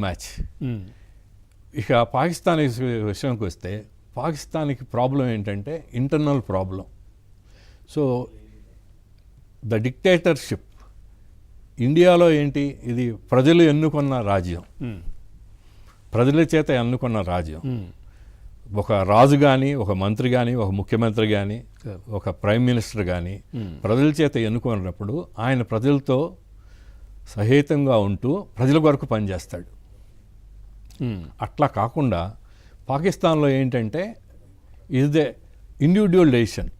Match. ఇక పాకిస్తాన్ విషయానికి వస్తే పాకిస్తాన్కి ప్రాబ్లం ఏంటంటే internal problem. So the dictatorship ఇండియాలో ఏంటి, ఇది ప్రజలు ఎన్నుకున్న రాజ్యం, ప్రజల చేత ఎన్నుకున్న రాజ్యం. ఒక రాజు కానీ, ఒక మంత్రి కానీ, ఒక ముఖ్యమంత్రి కానీ, ఒక ప్రైమ్ మినిస్టర్ కానీ ప్రజల చేత ఎన్నుకున్నప్పుడు ఆయన ప్రజలతో సహేతంగా ఉంటూ ప్రజల వరకు పనిచేస్తాడు. అట్లా కాకుండా పాకిస్తాన్లో ఏంటంటే is the individual decision,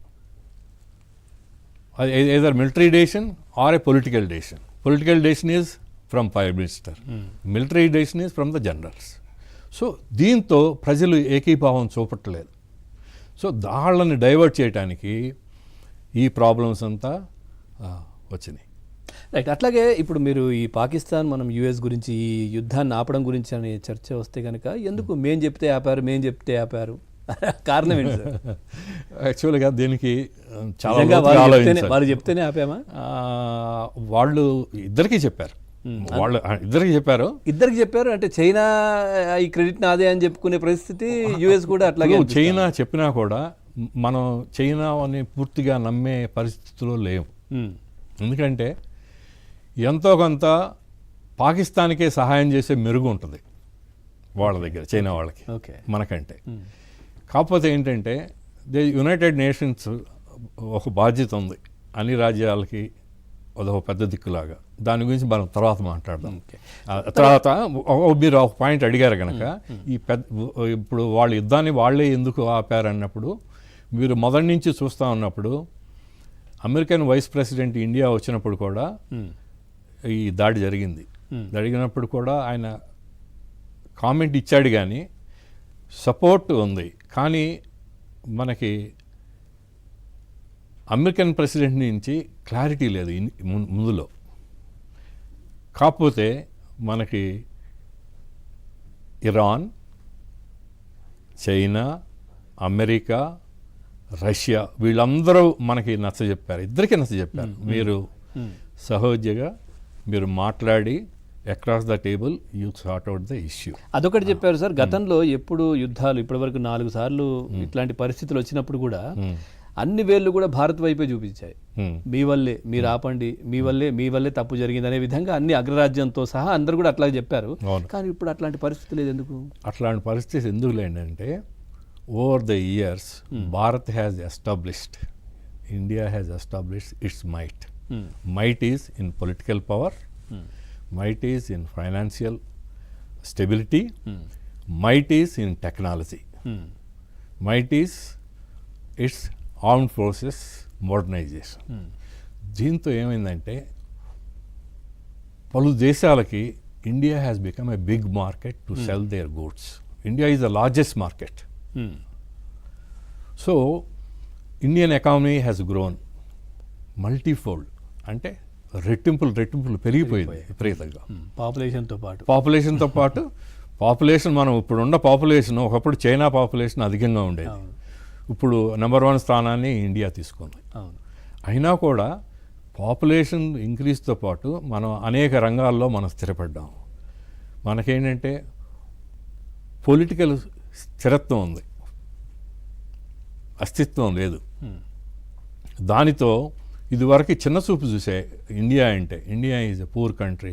either military decision or a political decision. Political decision is from Prime Minister. Military decision is from the generals. So దీంతో ప్రజలు ఏకీభావం చూపట్లేదు. సో వాళ్ళని డైవర్ట్ చేయడానికి ఈ ప్రాబ్లమ్స్ అంతా వచ్చినాయి. రైట్. అట్లాగే ఇప్పుడు మీరు ఈ పాకిస్తాన్, మనం యుఎస్ గురించి, ఈ యుద్ధాన్ని ఆపడం గురించి అనే చర్చ వస్తే కనుక ఎందుకు మేము చెప్తే ఆపారు కారణం ఏంటి సార్? యాక్చువల్గా దీనికి చాలా వాళ్ళు చెప్తేనే ఆపామా? వాళ్ళు ఇద్దరికీ చెప్పారు. ఇద్దరికి చెప్పారు అంటే చైనా ఈ క్రెడిట్ నాదే అని చెప్పుకునే పరిస్థితి, యుఎస్ కూడా అట్లాగే. చైనా చెప్పినా కూడా మనం చైనా అని పూర్తిగా నమ్మే పరిస్థితిలో లేవు. ఎందుకంటే ఎంతో కొంత పాకిస్తాన్కే సహాయం చేసే మెరుగు ఉంటుంది వాళ్ళ దగ్గర, చైనా వాళ్ళకి మనకంటే. కాకపోతే ఏంటంటే యునైటెడ్ నేషన్స్ ఒక బాధ్యత ఉంది అన్ని రాజ్యాలకి, అదొక పెద్ద దిక్కులాగా. దాని గురించి మనం తర్వాత మాట్లాడదాం. తర్వాత మీరు ఒక పాయింట్ అడిగారు కనుక, ఇప్పుడు వాళ్ళ యుద్ధాన్ని వాళ్ళే ఎందుకు ఆపారన్నప్పుడు, మీరు మొదటి నుంచి చూస్తూ ఉన్నప్పుడు అమెరికన్ వైస్ ప్రెసిడెంట్ ఇండియా వచ్చినప్పుడు కూడా ఈ దాడి జరిగింది. జరిగినప్పుడు కూడా ఆయన కామెంట్ ఇచ్చాడు, కానీ సపోర్ట్ ఉంది. కానీ మనకి అమెరికన్ ప్రెసిడెంట్ నుంచి క్లారిటీ లేదు ముందులో. కాకపోతే మనకి ఇరాన్, చైనా, అమెరికా, రష్యా వీళ్ళందరూ మనకి నచ్చజెప్పారు, ఇద్దరికీ నచ్చజెప్పారు. మీరు సహోద్యగా మీరు మాట్లాడి across the table you sort out the issue. అదొకటి చెప్పారు సార్. గతంలో ఎప్పుడు యుద్ధాలు ఇప్పటివరకు 4 సార్లు ఇట్లాంటి పరిస్థితులు వచ్చినప్పుడు కూడా అన్ని వేళ్ళు కూడా భారత్ వైపే చూపించాయి. మీ వల్లే, మీరు ఆపండి, మీ వల్లే తప్పు జరిగింది అనే విధంగా అన్ని అగ్రరాజ్యంతో సహా అందరు కూడా అట్లాగే చెప్పారు. కానీ ఇప్పుడు అట్లాంటి పరిస్థితి లేదు. ఎందుకు అట్లాంటి పరిస్థితి ఎందుకు లేదంటే, over the years Bharat has established, India has established it's might. Might is in political power, might is in financial stability, might is in technology, might is its armed forces modernization. దీంతో ఏమైందంటే పలు దేశాలకి India has become a big market to sell their goods. India is the largest market. So Indian economy has grown multifold, అంటే రెట్టింపులు పెరిగిపోయింది విపరీతంగా పాపులేషన్తో పాటు. Population మనం ఇప్పుడున్న పాపులేషన్, ఒకప్పుడు చైనా పాపులేషన్ అధికంగా ఉండేది, ఇప్పుడు నెంబర్ 1 స్థానాన్ని ఇండియా తీసుకుంది. అయినా కూడా పాపులేషన్ ఇంక్రీజ్తో పాటు మనం అనేక రంగాల్లో మనం స్థిరపడ్డాం. మనకేంటంటే పొలిటికల్ స్థిరత్వం ఉంది, అస్తిత్వం లేదు. దానితో ఇదివరకు చిన్న చూపు చూసే ఇండియా అంటే, India is a poor country,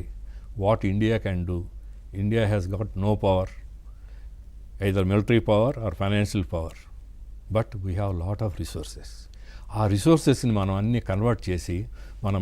what India can do, India has got no power, either military power or financial power, but we have lot of resources. ఆ రిసోర్సెస్ని మనం అన్నీ కన్వర్ట్ చేసి మనం